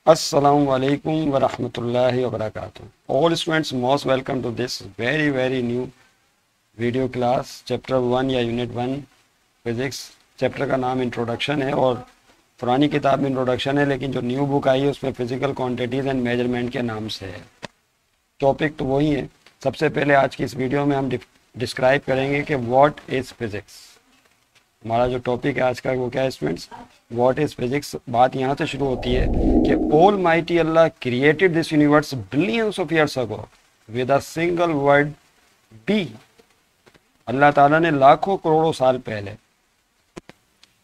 Assalamu alaikum wa rahmatullahi wa barakatuh. All students most welcome to this very new video class chapter 1 या unit 1 physics। Chapter का नाम introduction है और पुरानी किताब में इंट्रोडक्शन है, लेकिन जो न्यू बुक आई है उसमें फिजिकल क्वांटिटीज़ एंड मेजरमेंट के नाम से है। टॉपिक तो वही है। सबसे पहले आज की इस वीडियो में हम डिस्क्राइब करेंगे कि व्हाट इज़ फिज़िक्स। हमारा जो टॉपिक है आज का वो क्या है स्टूडेंट्स, व्हाट इज फिजिक्स। बात यहाँ से शुरू होती है कि almighty Allah created this universe billions of years ago with a single word be. Allah ताला ने लाखों करोड़ों साल पहले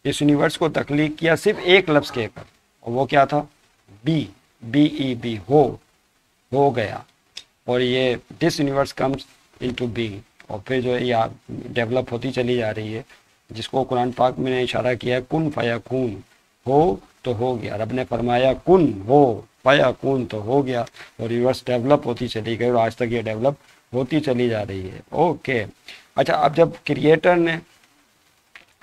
इस यूनिवर्स को तख्लीक किया सिर्फ एक लफ्ज कहकर, और वो क्या था? बी, बी ई बी, हो गया। और ये this universe comes into be, और फिर जो है ये डेवलप होती चली जा रही है, जिसको कुरान पाक में ने इशारा किया है कुन फयाकून, हो तो हो गया। रब ने फरमाया कुन हो फयाकून तो हो गया, और यूनिवर्स डेवलप होती चली गई और आज तक ये डेवलप होती चली जा रही है। ओके, अच्छा, अब जब क्रिएटर ने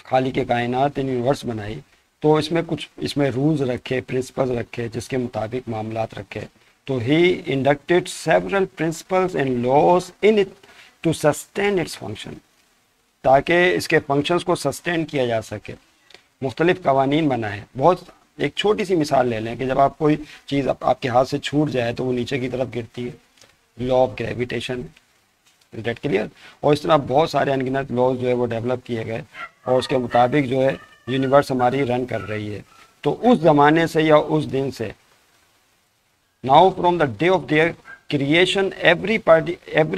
खालिक के कायनात यूनिवर्स बनाई तो इसमें रूल्स रखे, प्रिंसिपल्स रखे, जिसके मुताबिक मामलात रखे। तो he inducted several principles and laws in it to sustain its function, ताकि इसके फंक्शंस को सस्टेन किया जा सके। मुख्तलिफ कवानीन बनाए। बहुत एक छोटी सी मिसाल ले लें कि जब आप कोई चीज़ आपके हाथ से छूट जाए तो वो नीचे की तरफ गिरती है, law of gravitation. Is that clear? और इस तरह बहुत सारे अनगिनत लॉज जो है वो डेवलप किए गए और उसके मुताबिक जो है यूनिवर्स हमारी रन कर रही है। तो उस ज़माने से या उस दिन से, now from the day of their creation every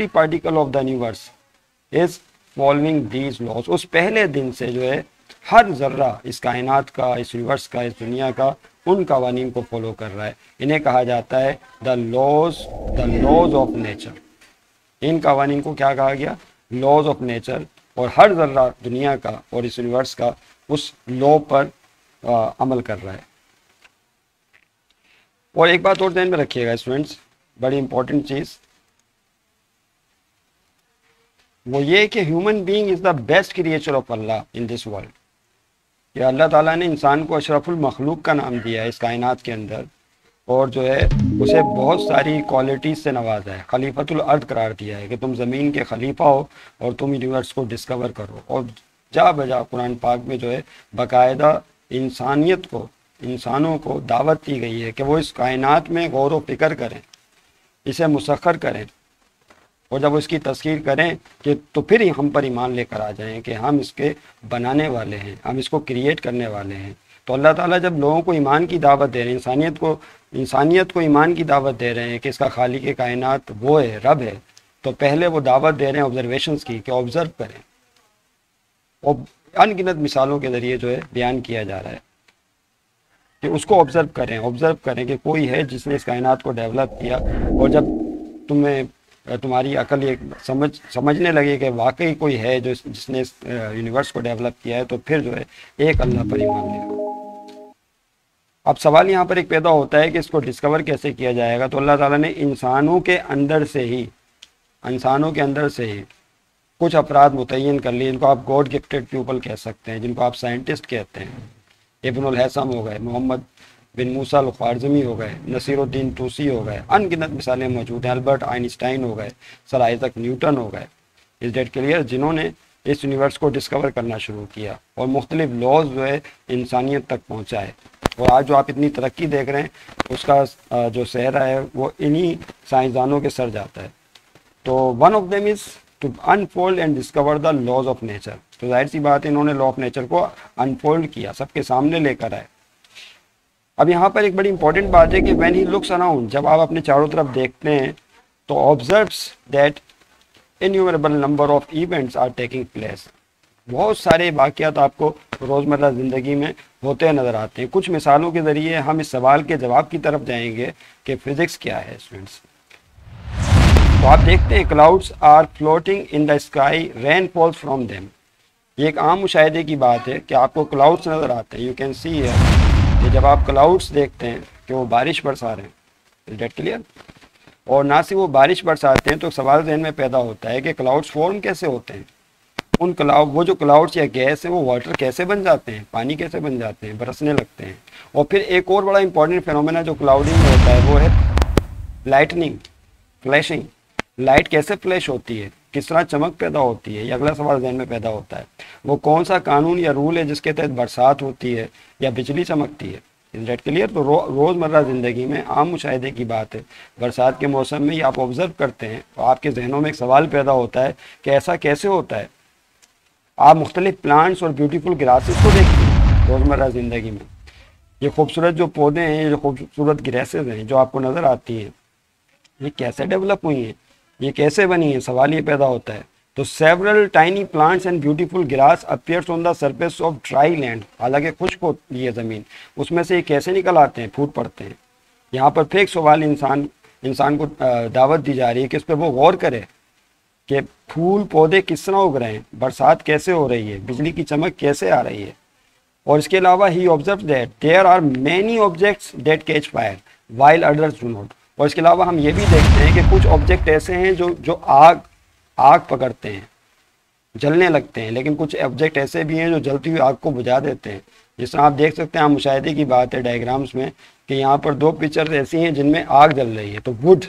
particle of the universe is following these laws. उस पहले दिन से जो है हर जर्रा इस कायनात का, इस यूनिवर्स का, इस दुनिया का उन कवानीन को फॉलो कर रहा है। इन्हें कहा जाता है द लॉज ऑफ नेचर। इन कवानीन को क्या कहा गया? Laws of nature. और हर जर्रा दुनिया का और इस यूनिवर्स का उस लॉ पर अमल कर रहा है। और एक बात और ध्यान में रखिएगा स्टूडेंट्स, बड़ी इंपॉर्टेंट चीज़ वो ये कि human being is the best creature of Allah in this world. ये अल्लाह ताला ने इंसान को अशरफुल मखलूक का नाम दिया है इस कायनात के अंदर, और जो है उसे बहुत सारी क्वालिटीज़ से नवाजा है। खलीफतुल अर्द करार दिया है कि तुम ज़मीन के खलीफा हो और तुम यूनिवर्स को डिस्कवर करो। और जा बजा कुरान पाक में जो है बाकायदा इंसानियत को, इंसानों को दावत दी गई है कि वो इस कायनात में गौर व फिक्र करें, इसे मुसख्खर करें, और जब उसकी तस्कीर करें कि तो फिर ही हम पर ईमान लेकर आ जाएं कि हम इसके बनाने वाले हैं, हम इसको क्रिएट करने वाले हैं। तो अल्लाह ताला जब लोगों को ईमान की दावत दे रहे हैं, इंसानियत को ईमान की दावत दे रहे हैं कि इसका खालिक के कायनात वो है, रब है, तो पहले वो दावत दे रहे हैं ऑब्जर्वेशंस की कि ऑब्ज़र्व करें। और अनगिनत मिसालों के ज़रिए जो है बयान किया जा रहा है कि उसको ऑब्ज़र्व करें कि कोई है जिसने इस कायनात को डेवलप किया। और जब तुम्हारी अकल ये समझने लगे कि वाकई कोई है जो जिसने इस यूनिवर्स को डेवलप किया है, तो फिर जो है एक अल्लाह पर ईमान ले। अब सवाल यहाँ पर एक पैदा होता है कि इसको डिस्कवर कैसे किया जाएगा। तो अल्लाह ताला ने इंसानों के अंदर से ही कुछ अफराद मुतय्यन कर लिए, जिनको आप गॉड गिफ्टेड पीपल कह सकते हैं, जिनको आप साइंटिस्ट कहते हैं। इब्नुल हैसम हो गए, मोहम्मद बिन मूसा अल ख्वारिज़मी हो गए, नसीरुद्दीन तूसी हो गए, अनगिनत मिसालें मौजूद हैं। अल्बर्ट आइंस्टाइन हो गए, सर आइजक न्यूटन हो गए। Is that clear? जिन्होंने इस यूनिवर्स को डिस्कवर करना शुरू किया और मुख्तलिफ लॉज जो है इंसानियत तक पहुँचाए। और आज जो आप इतनी तरक्की देख रहे हैं उसका जो सेहरा है वो इन्हीं साइंसदानों के सर जाता है। तो one of them is to unfold and discover the laws of nature. तो जाहिर सी बात है इन्होंने लॉ ऑफ नेचर को अनफोल्ड किया, सबके सामने लेकर आए। अब यहाँ पर एक बड़ी इंपॉर्टेंट बात है कि व्हेन ही लुक्स अराउंड, जब आप अपने चारों तरफ देखते हैं तो observes that innumerable number of events are taking place. बहुत सारे वाक़यात आपको रोज़मर्रा ज़िंदगी में होते नज़र आते हैं। कुछ मिसालों के ज़रिए हम इस सवाल के जवाब की तरफ जाएंगे कि फ़िज़िक्स क्या है स्टूडेंट्स। तो आप देखते हैं clouds are floating in the sky, rain falls from them. ये एक आम मुशाहिदे की बात है कि आपको क्लाउड्स नज़र आते हैं। यू कैन सी हियर कि जब आप क्लाउड्स देखते हैं कि वो बारिश बरसा रहे हैं। Is that clear? और ना सिर्फ वो बारिश बरसाते हैं तो सवाल ज़हन में पैदा होता है कि क्लाउड्स फॉर्म कैसे होते हैं। उन क्लाउड, वो जो क्लाउड्स या गैस है वो वाटर कैसे बन जाते हैं, पानी कैसे बन जाते हैं, बरसने लगते हैं। और फिर एक और बड़ा इंपॉर्टेंट फिनोमेना जो क्लाउडिंग में होता है वो है लाइटनिंग, फ्लैशिंग। लाइट कैसे फ्लैश होती है, किस तरह चमक पैदा होती है, ये अगला सवाल जहन में पैदा होता है। वो कौन सा कानून या रूल है जिसके तहत बरसात होती है या बिजली चमकती है। Is that clear. तो रोज़मर्रा ज़िंदगी में आम मुशाहिदे की बात है, बरसात के मौसम में ये आप ऑब्जर्व करते हैं तो आपके जहनों में एक सवाल पैदा होता है कि ऐसा कैसे होता है। आप मुख्तलिफ प्लांट्स और ब्यूटीफुल ग्रासेस को देखते हैं रोज़मर्रा ज़िंदगी में। ये खूबसूरत जो पौधे हैं, ये जो खूबसूरत ग्रासेस हैं जो आपको नज़र आती हैं, ये कैसे डेवलप हुई हैं, ये कैसे बनी है, सवाल ये पैदा होता है। तो several tiny plants and beautiful grass appears on the surface of dry land, हालांकि खुश्क होती है ज़मीन, उसमें से ये कैसे निकल आते हैं, फूट पड़ते हैं। यहाँ पर फिर एक सवाल इंसान को दावत दी जा रही है कि इस पर वो गौर करे कि फूल पौधे किस तरह उग रहे हैं, बरसात कैसे हो रही है, बिजली की चमक कैसे आ रही है। और इसके अलावा he observe that there are many objects that catch fire while others do not. और इसके अलावा हम ये भी देखते हैं कि कुछ ऑब्जेक्ट ऐसे हैं जो आग पकड़ते हैं, जलने लगते हैं, लेकिन कुछ ऑब्जेक्ट ऐसे भी हैं जो जलती हुई आग को बुझा देते हैं। जिस तरह आप देख सकते हैं, मुशाहिदे की बात है डायग्राम्स में कि यहाँ पर दो पिक्चर्स ऐसी हैं जिनमें आग जल रही है। तो वुड,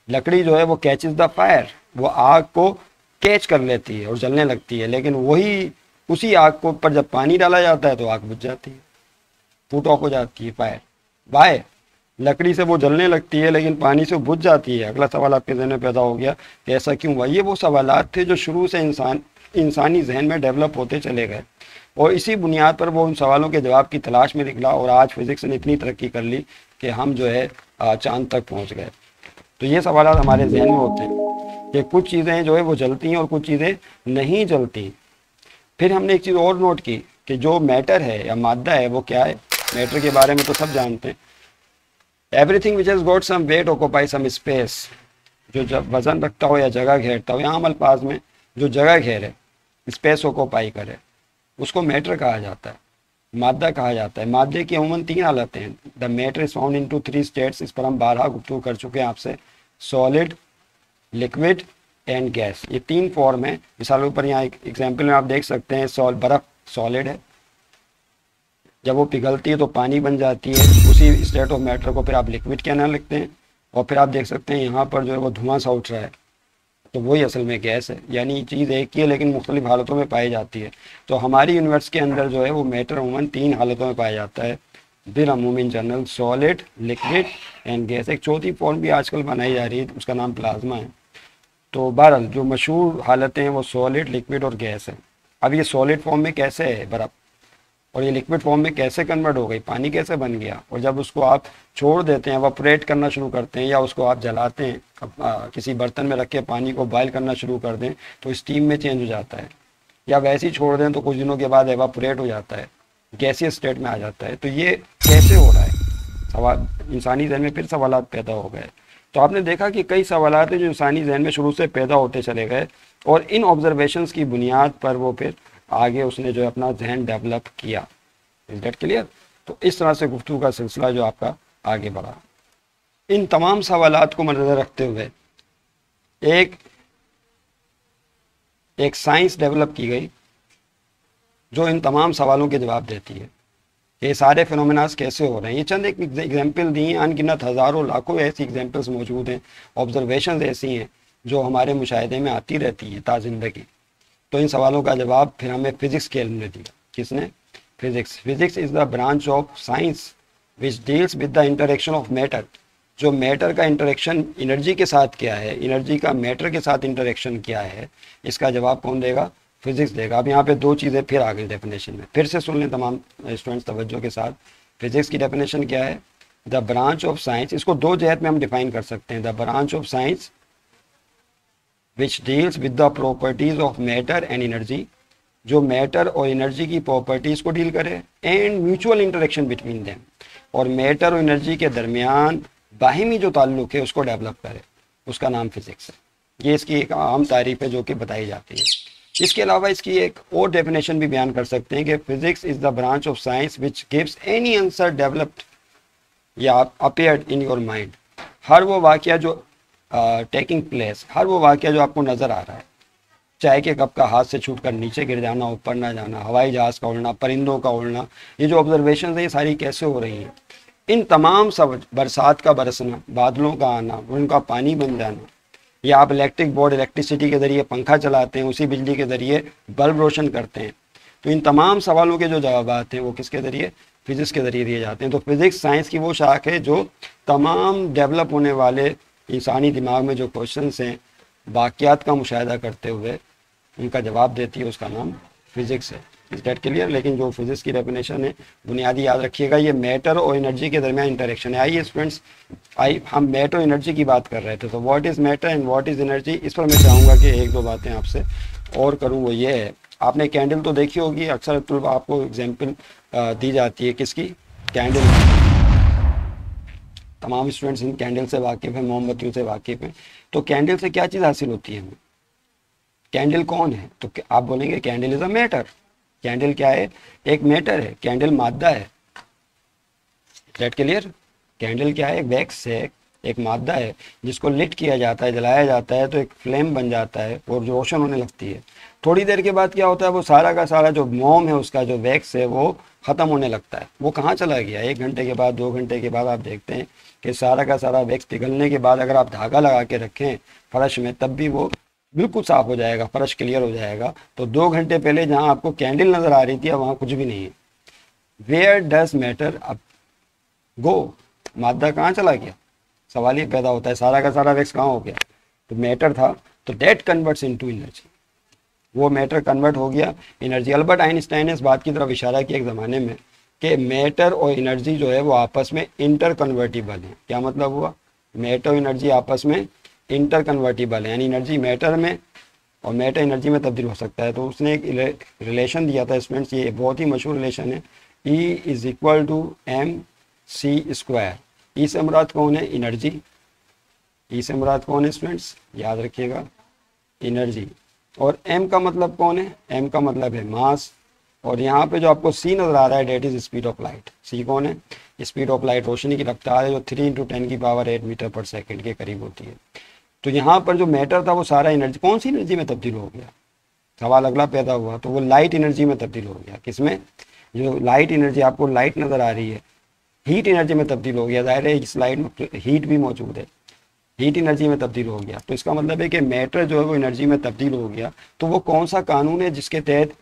लकड़ी जो है वो कैचेस द फायर, वो आग को कैच कर लेती है और जलने लगती है, लेकिन वही उसी आग को पर जब पानी डाला जाता है तो आग बुझ जाती है, फूट ऑफ हो जाती है फायर। वाई, लकड़ी से वो जलने लगती है लेकिन पानी से बुझ जाती है। अगला सवाल आपके जहन में पैदा हो गया कि ऐसा क्यों हुआ। ये वो सवालात थे जो शुरू से इंसानी जहन में डेवलप होते चले गए और इसी बुनियाद पर वो उन सवालों के जवाब की तलाश में निकला और आज फिजिक्स ने इतनी तरक्की कर ली कि हम जो है चांद तक पहुँच गए। तो ये सवाल हमारे जहन में होते हैं कि कुछ चीज़ें जो है वो जलती हैं और कुछ चीज़ें नहीं जलती। फिर हमने एक चीज़ और नोट की कि जो मैटर है या मादा है वो क्या है। मैटर के बारे में तो सब जानते हैं, everything which has got some weight occupy some space, जो जब वजन रखता हो या जगह घेरता हो, या आम अल्फाज में जो जगह घेरे, स्पेस ऑक्यूपाई करे, उसको मैटर कहा जाता है, मादा कहा जाता है। मादे की अमूमन 3 हालतें हैं। The matter is found into 3 states, इस पर हम 12 गुफ्तगू कर चुके हैं आपसे। सॉलिड, लिक्विड एंड गैस, ये 3 फॉर्म है। मिसाल के ऊपर यहाँ एक एग्जाम्पल में आप देख सकते हैं, बर्फ़ सॉलिड है, जब वो पिघलती है तो पानी बन जाती है, उसी स्टेट ऑफ मैटर को फिर आप लिक्विड कहना लिखते हैं। और फिर आप देख सकते हैं यहाँ पर जो है वो धुआं सा उठ रहा है, तो वही असल में गैस है। यानी चीज़ एक ही है लेकिन मुख्तलिफ हालतों में पाई जाती है। तो हमारी यूनिवर्स के अंदर जो है वो मैटर अमूमन 3 हालतों में पाया जाता है, बिलअमूम in general, solid, liquid and gas. एक चौथी फॉर्म भी आजकल बनाई जा रही है, उसका नाम प्लाज्मा है। तो बहरहाल जो मशहूर हालतें हैं वो सॉलिड, लिक्विड और गैस है। अब ये सॉलिड फॉर्म में कैसे है बर्फ़, और ये लिक्विड फॉर्म में कैसे कन्वर्ट हो गई, पानी कैसे बन गया। और जब उसको आप छोड़ देते हैं, एवापोरेट करना शुरू करते हैं, या उसको आप जलाते हैं, किसी बर्तन में रख के पानी को बॉयल करना शुरू कर दें तो स्टीम में चेंज हो जाता है, या वैसे ही छोड़ दें तो कुछ दिनों के बाद एवापोरेट हो जाता है, गैसियस स्टेट में आ जाता है। तो ये कैसे हो रहा है, सवाल इंसानी जहन में फिर सवालात पैदा हो गए। तो आपने देखा कि कई सवालात हैं जो इंसानी जहन में शुरू से पैदा होते चले गए और इन ऑब्जर्वेशंस की बुनियाद पर वो फिर आगे उसने जो है अपना जहन डेवलप किया। Is that clear. तो इस तरह से गुफ्तगू का सिलसिला जो आपका आगे बढ़ा। इन तमाम सवालात को मद्देनज़र रखते हुए एक साइंस डेवलप की गई जो इन तमाम सवालों के जवाब देती है कि सारे फिनोमेनास कैसे हो रहे हैं। ये चंद एक एग्जाम्पल दी हैं, अनगिनत हज़ारों लाखों ऐसी एग्जाम्पल्स मौजूद हैं, ऑब्जर्वेशंस ऐसी हैं जो हमारे मुशाहिदे में आती रहती हैं ताज़िंदगी। तो इन सवालों का जवाब फिर हमें फिजिक्स के इल्म ने दिया। किसने? Physics. Physics is the branch of science which deals with the interaction of matter. जो मैटर का इंटरेक्शन एनर्जी के साथ क्या है, एनर्जी का मैटर के साथ इंटरेक्शन क्या है, इसका जवाब कौन देगा? फिजिक्स देगा। अब यहाँ पे 2 चीज़ें फिर आ गई डेफिनेशन में, फिर से सुन लें तमाम स्टूडेंट्स तवज्जो के साथ। फिजिक्स की डेफिनेशन क्या है? द ब्रांच ऑफ साइंस, इसको 2 जहत में हम डिफाइन कर सकते हैं। The branch of science which deals with the properties of matter and energy, जो मैटर और एनर्जी की प्रॉपर्टीज को डील करे, and mutual interaction between them, और मैटर और एनर्जी के दरमियान बाहिमी जो ताल्लुक है उसको डेवलप करे, उसका नाम फिजिक्स है। ये इसकी एक आम तारीफ है जो कि बताई जाती है। इसके अलावा इसकी एक और डेफिनेशन भी बयान कर सकते हैं कि physics is the branch of science which gives any answer developed या अपीयर्ड इन योर माइंड। हर वो वाक़या जो टेकिंग प्लेस, हर वो वाक़या जो आपको नज़र आ रहा है, चाय के कप का हाथ से छूटकर नीचे गिर जाना, ऊपर ना जाना, हवाई जहाज़ का उड़ना, परिंदों का उड़ना, ये जो ऑब्जर्वेशन है ये सारी कैसे हो रही हैं? इन तमाम सब, बरसात का बरसना, बादलों का आना, उनका पानी बन जाना, या आप इलेक्ट्रिक बोर्ड, इलेक्ट्रिसिटी के ज़रिए पंखा चलाते हैं, उसी बिजली के ज़रिए बल्ब रोशन करते हैं। तो इन तमाम सवालों के जो जवाब हैं वो किसके ज़रिए? फिज़िक्स के ज़रिए दिए जाते हैं। तो फिज़िक्स साइंस की वो शाख है जो तमाम डेवलप होने वाले इंसानी दिमाग में जो क्वेश्चंस हैं, वाक़यात का मुशाहिदा करते हुए उनका जवाब देती है, उसका नाम फिज़िक्स है। इस डेट क्लियर? लेकिन जो फिज़िक्स की डेफिनेशन है बुनियादी याद रखिएगा, ये मैटर और एनर्जी के दरमियान इंटरेक्शन है। आइए स्टूडेंट्स, हम मैटर और एनर्जी की बात कर रहे थे, तो what is matter and what is energy, इस पर मैं चाहूँगा कि एक दो बातें आपसे और करूँ। वो ये है, आपने कैंडल तो देखी होगी, अक्सर तो आपको एग्जाम्पल दी जाती है किसकी? कैंडल। तमाम स्टूडेंट्स इन कैंडल से वाकिफ़ हैं, मोमबत्तियों से वाकिफ़ हैं। तो कैंडल से क्या चीज़ हासिल होती है हमें? कैंडल कौन है? तो आप बोलेंगे candle is a matter. Candle क्या है? एक मैटर है, कैंडल मादा है। That clear? कैंडल क्या है? एक वैक्स है, एक मादा है जिसको लिट किया जाता है, जलाया जाता है तो एक फ्लेम बन जाता है और जो रोशन होने लगती है। थोड़ी देर के बाद क्या होता है? वो सारा का सारा जो मोम है, उसका जो वैक्स है, वो ख़त्म होने लगता है। वो कहाँ चला गया? 1 घंटे के बाद, 2 घंटे के बाद आप देखते हैं कि सारा का सारा वैक्स पिघलने के बाद अगर आप धागा लगा के रखें फर्श में, तब भी वो बिल्कुल साफ हो जाएगा, फर्श क्लियर हो जाएगा। तो 2 घंटे पहले जहाँ आपको कैंडल नज़र आ रही थी, अब वहाँ कुछ भी नहीं है। वेयर डज मैटर अब गो? मादा कहाँ चला गया? सवाल ये पैदा होता है, सारा का सारा वैक्स कहाँ हो गया? तो मैटर था, तो दैट कन्वर्ट्स इनटू एनर्जी। वो मैटर कन्वर्ट हो गया एनर्जी। अल्बर्ट आइंस्टाइन ने इस बात की तरफ इशारा किया एक ज़माने में कि मैटर और एनर्जी जो है वो आपस में इंटर कन्वर्टिबल है। क्या मतलब हुआ? मैटर और एनर्जी आपस में इंटर कन्वर्टिबल है, यानी एनर्जी मैटर में और मैटर एनर्जी में तब्दील हो सकता है। तो उसने एक रिलेशन दिया था स्टूडेंट्स, ये बहुत ही मशहूर रिलेशन है, E is equal to mc²। E से मुराद कौन है? एनर्जी। ई से मुराद कौन है स्टूडेंट्स? याद रखिएगा, एनर्जी। और m का मतलब कौन है? m का मतलब है मास। और यहाँ पे जो आपको c नज़र आ रहा है, that is speed of light. c कौन है? स्पीड ऑफ लाइट, रोशनी की रफ्तार है, जो 3 × 10⁸ मीटर पर सेकंड के करीब होती है। तो यहाँ पर जो मैटर था वो सारा एनर्जी, कौन सी एनर्जी में तब्दील हो गया? सवाल अगला पैदा हुआ, तो वो लाइट एनर्जी में तब्दील हो गया। किसमें? जो लाइट एनर्जी आपको लाइट नज़र आ रही है, हीट एनर्जी में तब्दील हो गया। जाहिर है इस लाइट में हीट भी मौजूद है, हीट एनर्जी में तब्दील हो गया। तो इसका मतलब है कि मैटर जो है वो एनर्जी में तब्दील हो गया। तो वो कौन सा कानून है जिसके तहत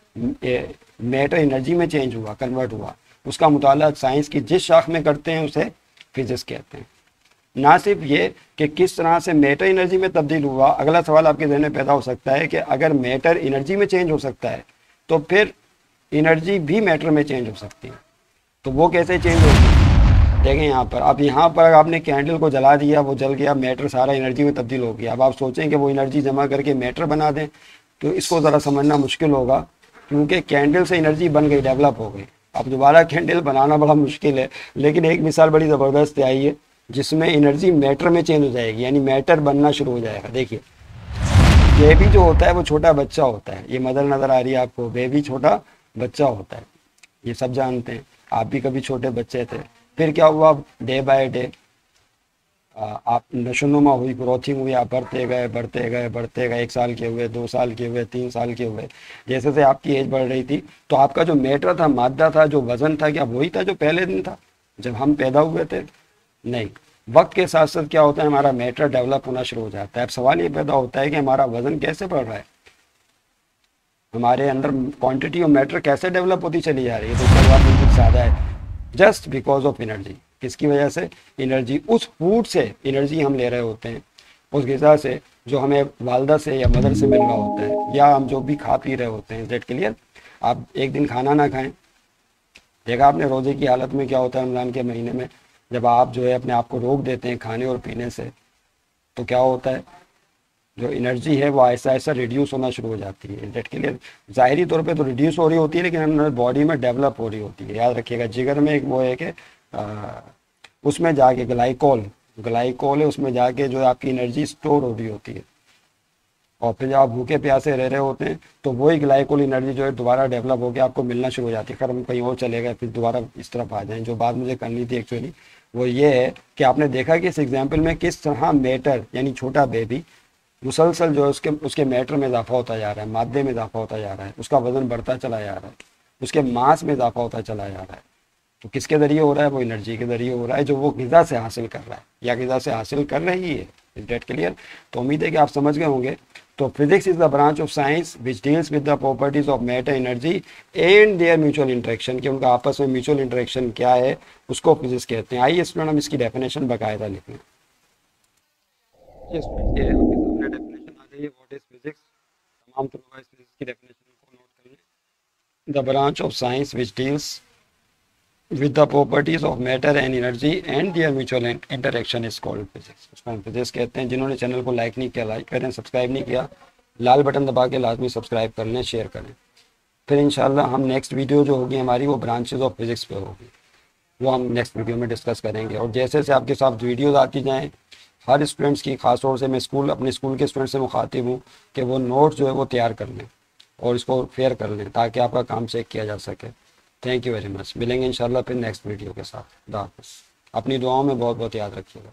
मैटर एनर्जी में चेंज हुआ, कन्वर्ट हुआ? उसका मुताला साइंस की जिस शाख में करते हैं उसे फिजिक्स कहते हैं। ना सिर्फ ये कि किस तरह से मैटर एनर्जी में तब्दील हुआ, अगला सवाल आपके जहन में पैदा हो सकता है कि अगर मैटर एनर्जी में चेंज हो सकता है तो फिर एनर्जी भी मैटर में चेंज हो सकती है। तो वो कैसे चेंज होगी? देखें यहाँ पर, अब यहाँ पर आपने कैंडल को जला दिया, वो जल गया, मैटर सारा एनर्जी में तब्दील हो गया। अब आप सोचें कि वो एनर्जी जमा करके मैटर बना दें, तो इसको ज़रा समझना मुश्किल होगा, क्योंकि कैंडल से एनर्जी बन गई, डेवलप हो गई। अब दोबारा कैंडल बनाना बड़ा मुश्किल है, लेकिन एक मिसाल बड़ी ज़बरदस्त आई है जिसमें एनर्जी मैटर में चेंज हो जाएगी, यानी मैटर बनना शुरू हो जाएगा। देखिए, बेबी जो होता है वो छोटा बच्चा होता है, ये मदर नज़र आ रही है आपको, बेबी छोटा बच्चा होता है, ये सब जानते हैं, आप भी कभी छोटे बच्चे थे। फिर क्या हुआ? डे बाय डे आप नशोनुमा हुई, ग्रोथिंग हुई, आप बढ़ते गए बढ़ते गए बढ़ते गए, 1 साल के हुए, 2 साल के हुए, 3 साल के हुए। जैसे जैसे आपकी एज बढ़ रही थी, तो आपका जो मैटर था, मादा था, जो वजन था, क्या वही था जो पहले दिन था जब हम पैदा हुए थे? नहीं। वक्त के साथ साथ क्या होता है, हमारा मैटर डेवलप होना शुरू हो जाता है। अब सवाल ये पैदा होता है कि हमारा वजन कैसे बढ़ रहा है, हमारे अंदर क्वांटिटी ऑफ मैटर कैसे डेवलप होती चली जा रही है? तो जवाब बिल्कुल सादा है, जस्ट बिकॉज ऑफ एनर्जी। किसकी वजह से? एनर्जी। उस फूड से एनर्जी हम ले रहे होते हैं, उस ग़िज़ा से जो हमें वालदा से या मदर से मिल रहा होता है, या हम जो भी खा पी रहे होते हैं। That clear? आप एक दिन खाना ना खाएं, देखा आपने रोज़े की हालत में क्या होता है रमज़ान के महीने में, जब आप जो है अपने आप को रोक देते हैं खाने और पीने से, तो क्या होता है? जो एनर्जी है वो ऐसा ऐसा रिड्यूस होना शुरू हो जाती है। That clear? ज़ाहिरी तौर पे तो रिड्यूस हो रही होती है, लेकिन अंदर बॉडी में डेवलप हो रही होती है। याद रखिएगा, जिगर में एक वो है कि उसमें जाके ग्लाइकोल है, उसमें जाके जो आपकी एनर्जी स्टोर हो रही होती है। और फिर जब आप भूखे प्यासे रह रहे होते हैं तो वही ग्लाइकोल एनर्जी जो है दोबारा डेवलप होकर आपको मिलना शुरू हो जाती है। खैर हम कहीं और चले गए, फिर दोबारा इस तरफ आ जाएं। जो बात मुझे करनी थी एक्चुअली वो ये है कि आपने देखा कि इस एग्जाम्पल में किस तरह मैटर यानी छोटा बेबी मुसलसल जो है उसके मैटर में इजाफा होता जा रहा है, मादे में इजाफा होता जा रहा है, उसका वजन बढ़ता चला जा रहा है, उसके मास में इजाफा होता चला जा रहा है। तो किसके ज़रिए हो रहा है? वो एनर्जी के ज़रिए हो रहा है जो वो ग़िज़ा से हासिल कर रहा है या ग़िज़ा से हासिल कर रही है। Is that clear? तो उम्मीद है कि आप समझ गए होंगे। तो physics is the branch of science which deals with the properties of matter, energy and their mutual interaction, कि उनका आपस में म्यूचुअल इंटरेक्शन क्या है, उसको फिजिक्स कहते हैं। आइए स्टूडेंट हम इसकी डेफिनेशन बाकायदा लिख लें। ये आपके सामने डेफिनेशन आ गई है, व्हाट इज फिजिक्स। तमाम तलबा इस फिजिक्स की डेफिनेशन को नोट कर लें। The branch of science which deals with the properties of matter and energy and their mutual interaction is called physics। उसको हम फिजिक्स कहते हैं। जिन्होंने चैनल को लाइक नहीं किया लाइक करें, सब्सक्राइब नहीं किया लाल बटन दबा के लाजमी सब्सक्राइब कर लें, शेयर करें। फिर इंशाल्लाह हम नेक्स्ट वीडियो जो होगी हमारी वो ब्रांचेज ऑफ फिजिक्स पे होगी, वो हम नेक्स्ट वीडियो में डिस्कस करेंगे। और जैसे जैसे आपके साथ वीडियोज़ आती जाएँ, हर स्टूडेंट्स की खास तौर से मैं अपने स्कूल के स्टूडेंट से मुखातिब हूँ कि वो नोट जो है वो तैयार कर लें और इसको फेयर कर लें ताकि आपका काम चेक किया जा सके। Thank you very much. मिलेंगे इंशाल्लाह फिर नेक्स्ट वीडियो के साथ। खुदा हाफिज़। अपनी दुआओं में बहुत बहुत याद रखिएगा।